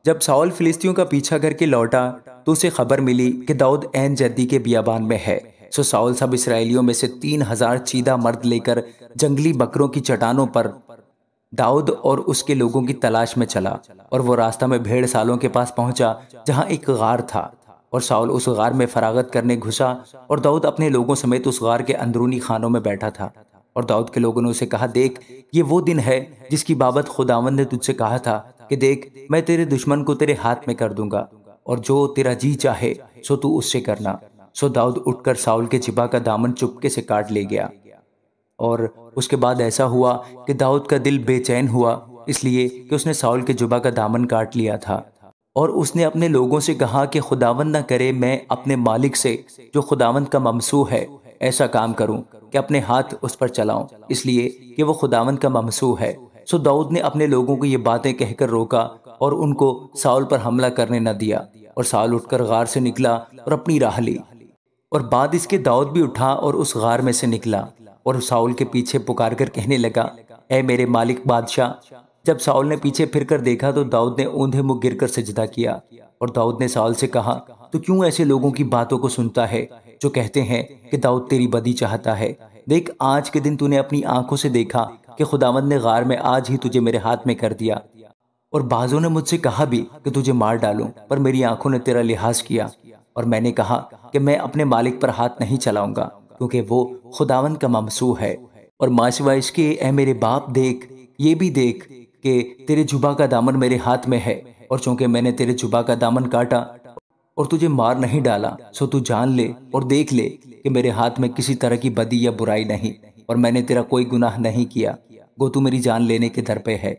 جب ساؤل فلسطینیوں کا پیچھا کر کے لوٹا تو اسے خبر ملی کہ داؤد عین جدی کے بیابان میں ہے۔ سو ساؤل سب اسرائیلیوں میں سے 3,000 چیدہ مرد لے کر جنگلی بکروں کی چٹانوں پر داؤد اور اس کے لوگوں کی تلاش میں چلا، اور وہ راستہ میں بھیڑ سالوں کے پاس پہنچا جہاں ایک غار تھا، اور ساؤل اس غار میں فراغت کرنے گھسا، اور داؤد اپنے لوگوں سمیت اس غار کے اندرونی خانوں میں بیٹھا تھا۔ اور داؤد کے لوگوں نے اسے کہا، دیکھ، یہ وہ دن ہے جس کی بابت خداوند نے تجھ سے کہا تھا کہ دیکھ، میں تیرے دشمن کو تیرے ہاتھ میں کر دوں گا، اور جو تیرا جی چاہے سو تو اس سے کرنا۔ سو داؤد اٹھ کر ساؤل کے جبہ کا دامن چپکے سے کاٹ لے گیا۔ اور اس کے بعد ایسا ہوا کہ داؤد کا دل بے چین ہوا، اس لیے کہ اس نے ساؤل کے جبہ کا دامن کاٹ لیا تھا، اور اس نے اپنے لوگوں سے کہا کہ خداوند نہ کرے میں اپنے مالک سے جو خداوند کا ممسوح ہے ایسا کام کروں کہ اپنے ہاتھ اس پر چلاؤں، اس لیے کہ وہ خداوند کا ممسوح ہے۔ سو داؤد نے اپنے لوگوں کو یہ باتیں کہہ کر روکا اور ان کو ساؤل پر حملہ کرنے نہ دیا، اور ساؤل اٹھ کر غار سے نکلا اور اپنی راہ لی۔ اور بعد اس کے داؤد بھی اٹھا اور اس غار میں سے نکلا، اور ساؤل کے پیچھے پکار کر کہنے لگا، اے میرے مالک بادشاہ۔ جب ساؤل نے پیچھے پھر کر دیکھا تو داؤد نے اوندھے منہ گر کر سجدہ کیا، اور داؤد نے ساؤل سے کہا، تو کیوں ایسے لوگوں کی باتوں کو سنتا ہے جو کہتے ہیں کہ داؤد تیری بدی چاہتا ہے؟ دیکھ، آج کے دن تو نے اپنی آنکھوں سے دیکھا کہ خداوند نے غار میں آج ہی تجھے میرے ہاتھ میں کر دیا، اور بعضوں نے مجھ سے کہا بھی کہ تجھے مار ڈالوں، پر میری آنکھوں نے تیرا لحاظ کیا، اور میں نے کہا کہ میں اپنے مالک پر ہاتھ نہیں چلاؤں گا کیونکہ وہ خداوند کا ممسوح ہے۔ اور ماں سوائے اس کے، اے میرے باپ، دیکھ، یہ بھی دیکھ کہ تیرے جبہ کا دامن میرے ہاتھ میں ہے، اور چونکہ میں نے تیرے جبہ کا دامن کاٹا اور تجھے مار نہیں ڈالا، سو تو جان لے اور دیکھ لے کہ میرے ہاتھ میں کسی طرح کی بدی یا برائی نہیں، اور میں نے تیرا کوئی گناہ نہیں کیا، گو تو میری جان لینے کے در پہ ہے۔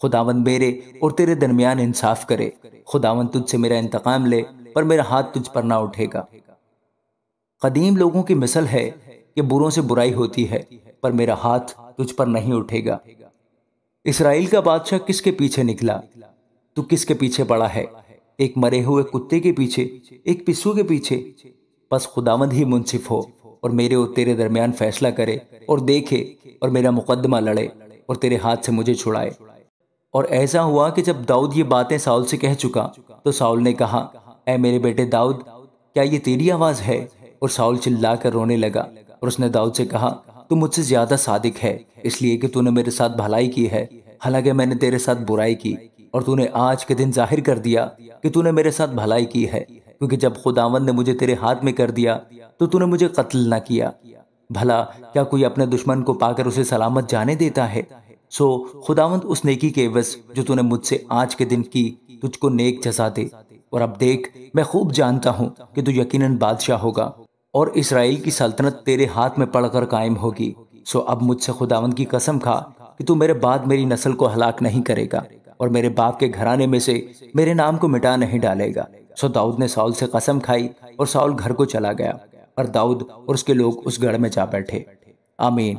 خداوند میرے اور تیرے درمیان انصاف کرے، خداوند تجھ سے میرا انتقام لے، پر میرا ہاتھ تجھ پر نہ اٹھے گا۔ قدیم لوگوں کی مثل ہے کہ بروں سے برائی ہوتی ہے، پر میرا ہاتھ تجھ پر نہیں اٹھے گا۔ اسرائیل کا بادشاہ کس کے پیچھے نکلا؟ تو کس کے پیچھے پڑا ہے؟ ایک مرے ہوئے کتے کے پیچھے، ایک پسو کے پیچھے؟ بس خداوند ہی منصف ہو اور میرے اور تیرے درمیان فیصلہ کرے اور دیکھے اور میرا مقدمہ لڑے اور تیرے ہاتھ سے مجھے چھڑائے۔ اور ایسا ہوا کہ جب داؤد یہ باتیں ساؤل سے کہہ چکا تو ساؤل نے کہا، اے میرے بیٹے داؤد، کیا یہ تیری آواز ہے؟ اور ساؤل چلا کر رونے لگا، اور اس نے داؤد سے کہا، تو مجھ سے زیادہ صادق ہے، اس لیے کہ تو نے میرے ساتھ بھلائی کی ہے، حالانکہ میں نے تیرے ساتھ برائی کی، اور تو نے آج کے دن ظاہر کر دیا کہ تو نے میرے ساتھ بھلائی کی ہے، کیونکہ جب خداوند نے مجھے تیرے ہاتھ میں کر دیا تو نے مجھے قتل نہ کیا۔ بھلا کیا کوئی اپنے دشمن کو پا کر اسے سلامت جانے دیتا ہے؟ سو خداوند اس نیکی کے عوض جو تو نے مجھ سے آج کے دن کی تجھ کو نیک جزا دے۔ اور اب دیکھ، میں خوب جانتا ہوں کہ تو یقیناً بادشاہ ہوگا اور اسرائیل کی سلطنت تیرے ہاتھ میں پڑھ کر قائم ہوگی۔ سو اب مجھ سے خداوند کی قسم کھا کہ تو میرے بعد میری نسل کو ہلاک نہیں کرے گا اور میرے باپ کے گھرانے میں سے میرے نام کو مٹا نہیں ڈالے گا۔ سو داؤد نے ساؤل سے قسم کھائی اور ساؤل گھر کو چلا گیا، اور داؤد اور اس کے لوگ اس گڑھ میں جا بیٹھے۔ آمین۔